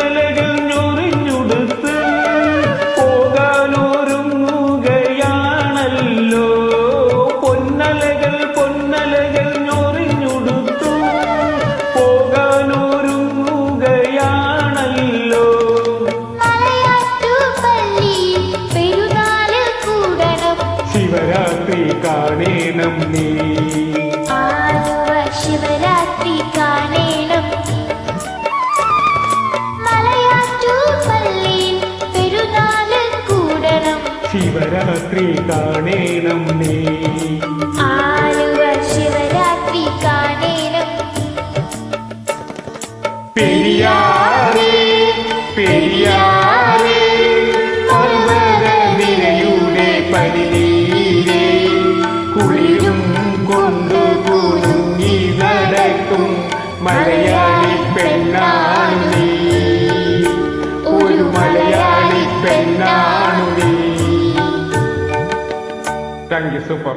പൊന്നലകൾ ഞൊറിഞ്ഞുടുത്ത് പോകാനൊരുങ്ങുകയാണല്ലോ. പൊന്നലകൾ ഞൊറിഞ്ഞുടുത്തു പോകാനൊരുങ്ങുകയാണല്ലോ. ശിവരാത്രി കാണേണം നീ, ശിവരാത്രി കാണേണം. മലയാറ്റൂർപള്ളിയിൽ പെരുന്നാള് കൂടണം. ശിവരാത്രി കാണേണം നീ, ആലുവ ശിവരാത്രി കാണേണം. പെരിയാറേ പെരിയാറേ പർവ്വതനിരയുടെ പനിനീരേ, കുളിരും കൊണ്ടു കുലുങ്ങി നടക്കും മലയാളി പെണ്ണാണു നീ, ഒരു മലയാളി പെണ്ണാണു നീ. Thank you, super.